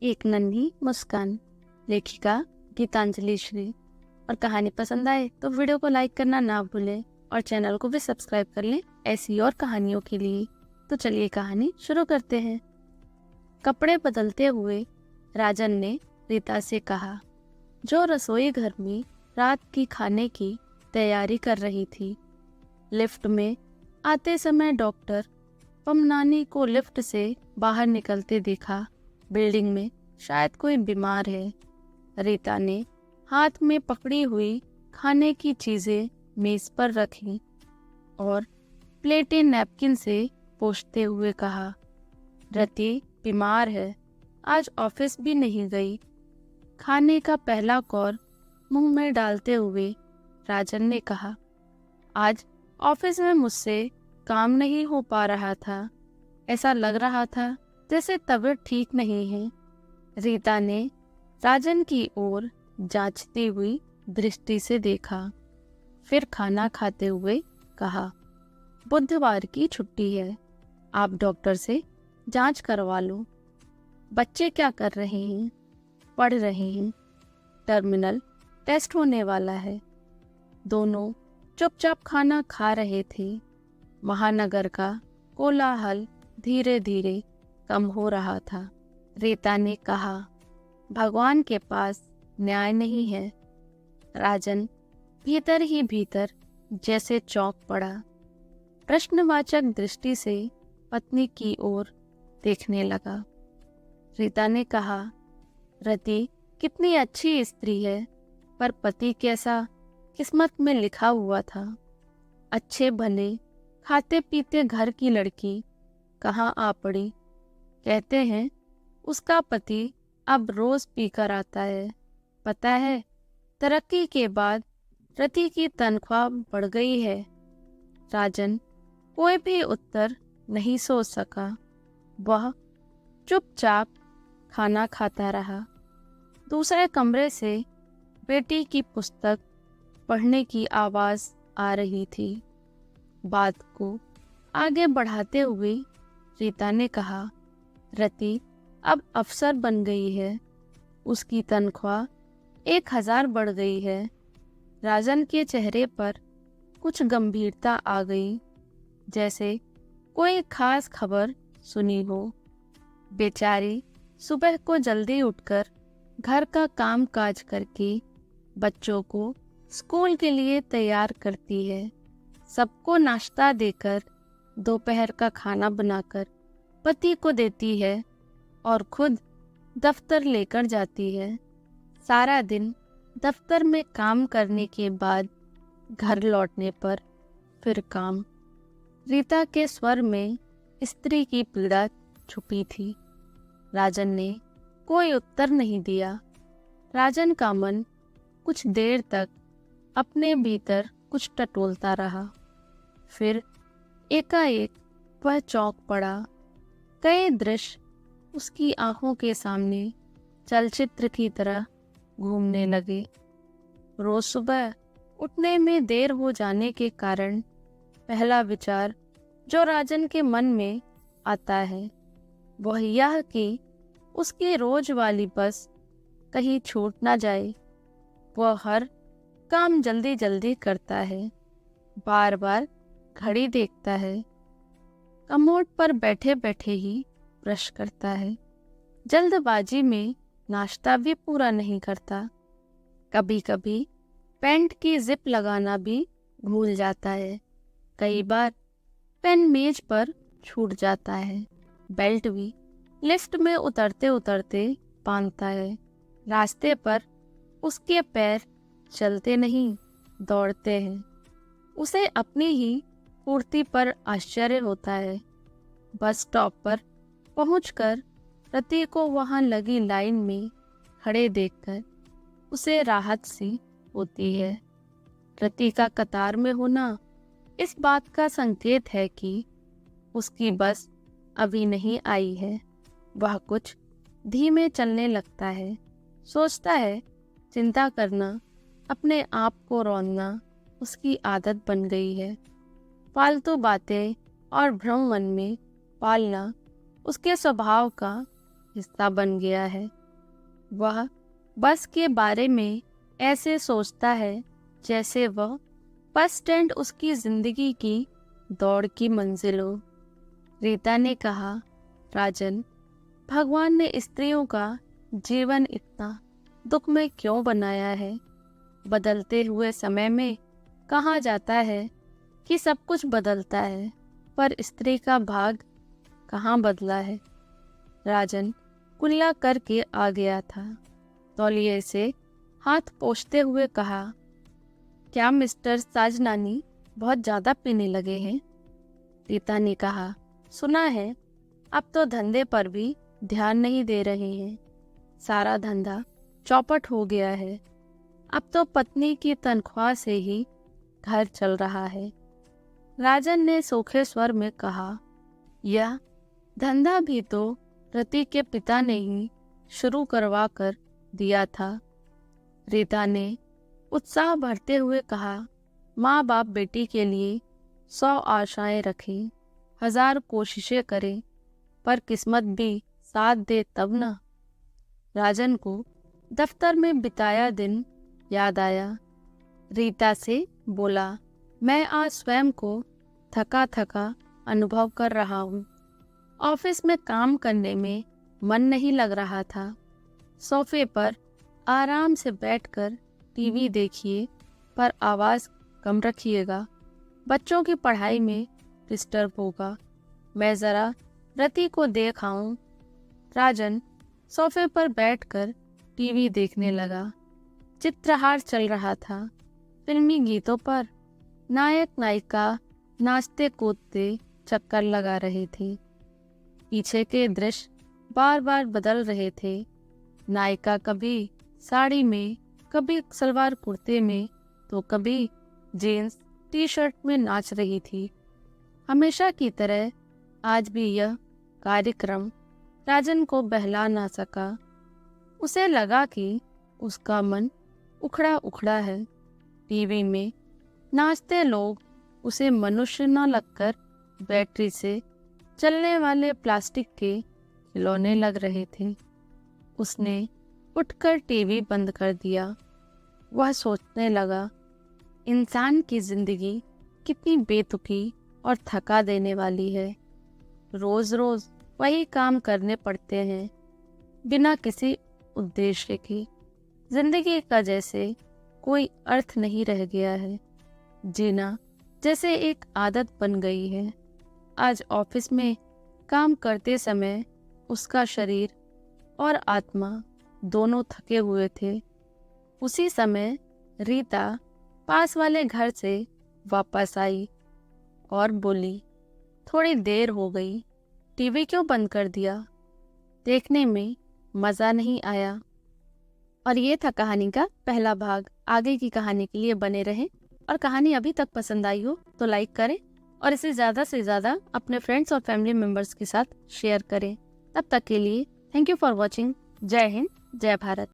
एक नन्ही मुस्कान, लेखिका गीतांजलि श्री। और कहानी पसंद आए तो वीडियो को लाइक करना ना भूलें और चैनल को भी सब्सक्राइब कर लें ऐसी और कहानियों के लिए। तो चलिए कहानी शुरू करते हैं। कपड़े बदलते हुए राजन ने रीता से कहा, जो रसोई घर में रात की खाने की तैयारी कर रही थी। लिफ्ट में आते समय डॉक्टर पमनानी को लिफ्ट से बाहर निकलते देखा। बिल्डिंग में शायद कोई बीमार है। रीता ने हाथ में पकड़ी हुई खाने की चीजें मेज पर रखी और प्लेटें नैपकिन से पोंछते हुए कहा, रति बीमार है, आज ऑफिस भी नहीं गई। खाने का पहला कौर मुंह में डालते हुए राजन ने कहा, आज ऑफिस में मुझसे काम नहीं हो पा रहा था। ऐसा लग रहा था जैसे तबीयत ठीक नहीं है। रीता ने राजन की ओर जांचती हुई दृष्टि से देखा, फिर खाना खाते हुए कहा, बुधवार की छुट्टी है, आप डॉक्टर से जांच करवा लो। बच्चे क्या कर रहे हैं? पढ़ रहे हैं। टर्मिनल टेस्ट होने वाला है। दोनों चुपचाप खाना खा रहे थे। महानगर का कोलाहल धीरे धीरे कम हो रहा था। रीता ने कहा, भगवान के पास न्याय नहीं है। राजन भीतर ही भीतर जैसे चौंक पड़ा। प्रश्नवाचक दृष्टि से पत्नी की ओर देखने लगा। रीता ने कहा, रति कितनी अच्छी स्त्री है, पर पति कैसा किस्मत में लिखा हुआ था। अच्छे भले खाते पीते घर की लड़की कहाँ आ पड़ी। कहते हैं उसका पति अब रोज पीकर आता है। पता है, तरक्की के बाद रति की तनख्वाह बढ़ गई है। राजन कोई भी उत्तर नहीं सोच सका। वह चुपचाप खाना खाता रहा। दूसरे कमरे से बेटी की पुस्तक पढ़ने की आवाज आ रही थी। बात को आगे बढ़ाते हुए रीता ने कहा, रति अब अफसर बन गई है, उसकी तनख्वाह 1000 बढ़ गई है। राजन के चेहरे पर कुछ गंभीरता आ गई, जैसे कोई खास खबर सुनी हो। बेचारी सुबह को जल्दी उठकर घर का काम काज करके बच्चों को स्कूल के लिए तैयार करती है। सबको नाश्ता देकर दोपहर का खाना बनाकर पति को देती है और खुद दफ्तर लेकर जाती है। सारा दिन दफ्तर में काम करने के बाद घर लौटने पर फिर काम। रीता के स्वर में स्त्री की पीड़ा छुपी थी। राजन ने कोई उत्तर नहीं दिया। राजन का मन कुछ देर तक अपने भीतर कुछ टटोलता रहा। फिर एकाएक वह चौंक पड़ा। कई दृश्य उसकी आंखों के सामने चलचित्र की तरह घूमने लगे। रोज सुबह उठने में देर हो जाने के कारण पहला विचार जो राजन के मन में आता है वह यह कि उसकी रोज वाली बस कहीं छूट ना जाए। वह हर काम जल्दी जल्दी करता है, बार बार घड़ी देखता है, कमोड पर बैठे बैठे ही ब्रश करता है, जल्दबाजी में नाश्ता भी पूरा नहीं करता। कभी कभी पैंट की जिप लगाना भी भूल जाता है। कई बार पेन मेज पर छूट जाता है। बेल्ट भी लिफ्ट में उतरते उतरते बांधता है। रास्ते पर उसके पैर चलते नहीं, दौड़ते हैं। उसे अपनी ही फुर्ती पर आश्चर्य होता है। बस स्टॉप पर पहुंचकर रति को वहां लगी लाइन में खड़े देखकर उसे राहत सी होती है। रति का कतार में होना इस बात का संकेत है कि उसकी बस अभी नहीं आई है। वह कुछ धीमे चलने लगता है। सोचता है चिंता करना, अपने आप को रौंदना उसकी आदत बन गई है। फालतू बातें और भ्रम मन में पालना उसके स्वभाव का हिस्सा बन गया है। वह बस के बारे में ऐसे सोचता है जैसे वह बस स्टैंड उसकी जिंदगी की दौड़ की मंजिल हो। रीता ने कहा, राजन, भगवान ने स्त्रियों का जीवन इतना दुख में क्यों बनाया है? बदलते हुए समय में कहा जाता है कि सब कुछ बदलता है, पर स्त्री का भाग कहाँ बदला है? राजन कुल्ला करके आ गया था। तौलिए से हाथ पोंछते हुए कहा, क्या मिस्टर साजनानी बहुत ज़्यादा पीने लगे हैं? रीता ने कहा, सुना है अब तो धंधे पर भी ध्यान नहीं दे रहे हैं। सारा धंधा चौपट हो गया है। अब तो पत्नी की तनख्वाह से ही घर चल रहा है। राजन ने सूखे स्वर में कहा, यह धंधा भी तो रति के पिता ने ही शुरू करवा कर दिया था। रीता ने उत्साह भरते हुए कहा, माँ बाप बेटी के लिए 100 आशाएं रखें, 1000 कोशिशें करें, पर किस्मत भी साथ दे तब ना। राजन को दफ्तर में बिताया दिन याद आया। रीता से बोला, मैं आज स्वयं को थका थका अनुभव कर रहा हूँ। ऑफिस में काम करने में मन नहीं लग रहा था। सोफे पर आराम से बैठकर टीवी देखिए, पर आवाज़ कम रखिएगा। बच्चों की पढ़ाई में डिस्टर्ब होगा। मैं ज़रा रति को देख आऊं। राजन सोफे पर बैठकर टीवी देखने लगा। चित्रहार चल रहा था। फिल्मी गीतों पर नायक नायिका नाचते कूदते चक्कर लगा रहे थे। पीछे के दृश्य बार बार बदल रहे थे। नायिका कभी साड़ी में, कभी सलवार कुर्ते में, तो कभी जीन्स टी शर्ट में नाच रही थी। हमेशा की तरह आज भी यह कार्यक्रम राजन को बहला ना सका। उसे लगा कि उसका मन उखड़ा उखड़ा है। टीवी में नाचते लोग उसे मनुष्य न लगकर बैटरी से चलने वाले प्लास्टिक के खिलौने लग रहे थे। उसने उठकर टीवी बंद कर दिया। वह सोचने लगा, इंसान की जिंदगी कितनी बेतुकी और थका देने वाली है। रोज रोज वही काम करने पड़ते हैं, बिना किसी उद्देश्य के। जिंदगी का जैसे कोई अर्थ नहीं रह गया है। जीना जैसे एक आदत बन गई है। आज ऑफिस में काम करते समय उसका शरीर और आत्मा दोनों थके हुए थे। उसी समय रीता पास वाले घर से वापस आई और बोली, थोड़ी देर हो गई, टीवी क्यों बंद कर दिया? देखने में मज़ा नहीं आया। और ये था कहानी का पहला भाग। आगे की कहानी के लिए बने रहें, और कहानी अभी तक पसंद आई हो तो लाइक करें और इसे ज़्यादा से ज़्यादा अपने फ्रेंड्स और फैमिली मेम्बर्स के साथ शेयर करें। तब तक के लिए थैंक यू फॉर वॉचिंग। जय हिंद, जय भारत।